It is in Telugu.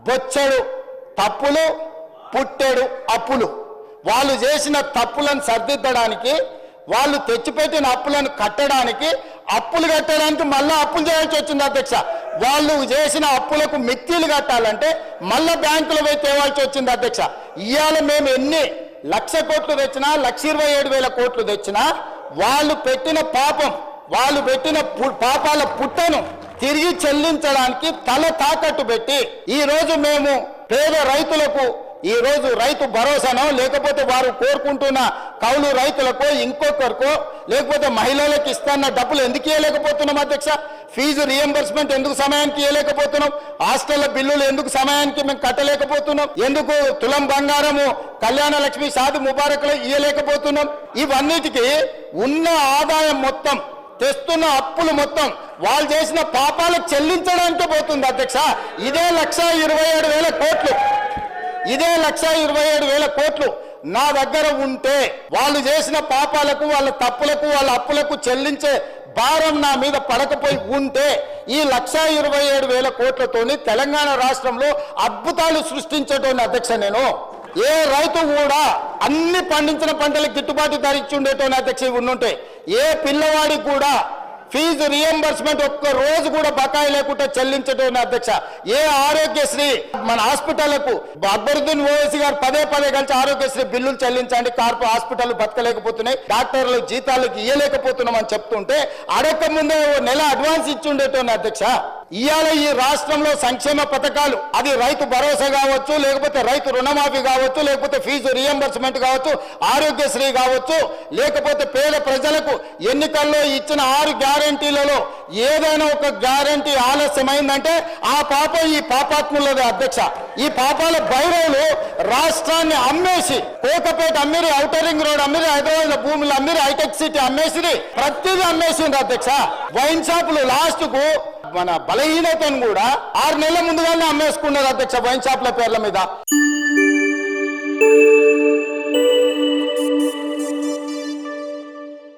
బొచ్చడు తప్పులు పుట్టెడు అప్పులు. వాళ్ళు చేసిన తప్పులను సర్దిద్దడానికి, వాళ్ళు తెచ్చిపెట్టిన అప్పులను కట్టడానికి, అప్పులు కట్టడానికి మళ్ళీ అప్పులు చేయాల్సి వచ్చింది అధ్యక్ష. వాళ్ళు చేసిన అప్పులకు మిత్తిలు కట్టాలంటే మళ్ళీ బ్యాంకులో పోయి తేవాల్సి వచ్చింది అధ్యక్ష. ఇవాళ మేము ఎన్ని 1,00,000 కోట్లు తెచ్చినా, 1,27,000 కోట్లు తెచ్చినా, వాళ్ళు పెట్టిన పాపం, వాళ్ళు పెట్టిన పాపాల పుట్టను తిరిగి చెల్లించడానికి తల తాకట్టు పెట్టి ఈరోజు మేము పేద రైతులకు ఈరోజు రైతు భరోసానో, లేకపోతే వారు కోరుకుంటున్న కౌలు రైతులకో, ఇంకొకరికో, లేకపోతే మహిళలకు ఇస్తున్న డబ్బులు ఎందుకు ఇవ్వలేకపోతున్నాం అధ్యక్ష? ఫీజు రియంబర్స్మెంట్ ఎందుకు సమయానికి ఇవ్వలేకపోతున్నాం? హాస్టల్ బిల్లులు ఎందుకు సమయానికి మేము కట్టలేకపోతున్నాం? ఎందుకు తులం బంగారము, కళ్యాణ లక్ష్మి, షాది ముబారక్లు ఇవ్వలేకపోతున్నాం? ఇవన్నిటికీ ఉన్న ఆదాయం మొత్తం, తెస్తున్న అప్పులు మొత్తం వాళ్ళు చేసిన పాపాలకు చెల్లించడానికి పోతుంది అధ్యక్ష. ఇదే 1,27,000 కోట్లు, ఇదే 1,27,000 కోట్లు నా దగ్గర ఉంటే వాళ్ళు చేసిన పాపాలకు, వాళ్ళ తప్పులకు, వాళ్ళ అప్పులకు చెల్లించే భారం నా మీద పడకపోయి ఉంటే ఈ 1,27,000 కోట్లతోని తెలంగాణ రాష్ట్రంలో అద్భుతాలు సృష్టించేటోని అధ్యక్ష. నేను ఏ రైతు కూడా అన్ని పండించిన పంటలకు గిట్టుబాటు ధర ఇచ్చి ఉండేటోని అధ్యక్ష ఉండుంటే, ఏ పిల్లవాడికి కూడా ఫీజు రియంబర్స్మెంట్ ఒక్క రోజు కూడా బకాయి లేకుండా చెల్లించడం అధ్యక్ష. ఏ ఆరోగ్యశ్రీ మన హాస్పిటళ్లకు అక్బరుద్దీన్ ఓవైసీ గారు పదే కలిసి ఆరోగ్యశ్రీ బిల్లులు చెల్లించండి, కార్పొ హాస్పిటల్ బతకలేకపోతున్నాయి, డాక్టర్లు జీతాలకు ఇయ్యలేకపోతున్నాం అని చెప్తుంటే అడగక ముందే నెల అడ్వాన్స్ ఇచ్చి ఉండేటోని అధ్యక్ష. ఇవాళ ఈ రాష్ట్రంలో సంక్షేమ పథకాలు, అది రైతు భరోసా కావచ్చు, లేకపోతే రైతు రుణమాఫీ కావచ్చు, లేకపోతే ఫీజు రియంబర్స్మెంట్ కావచ్చు, ఆరోగ్యశ్రీ కావచ్చు, లేకపోతే పేద ప్రజలకు ఎన్నికల్లో ఇచ్చిన 6 గ్యారంటీలలో ఏదైనా ఒక గ్యారంటీ ఆలస్యమైందంటే ఆ పాపం ఈ పాపాత్ములదే అధ్యక్ష. ఈ పాపాల భైరవులు రాష్ట్రాన్ని అమ్మేసి, కోకపేట అమ్మిరి, ఔటర్ రింగ్ రోడ్ అమ్మిరి, హైదరాబాద్ భూములు అమ్మిరి, హైటెక్ సిటీ అమ్మేసి ప్రతిదీ అమ్మేసింది అధ్యక్ష. వైన్ షాపులు లాస్ట్ కు మన బలహీనతను కూడా 6 నెలల ముందుగానే అమ్మేసుకున్నారు అధ్యక్ష వైన్ షాప్ల పేర్ల మీద.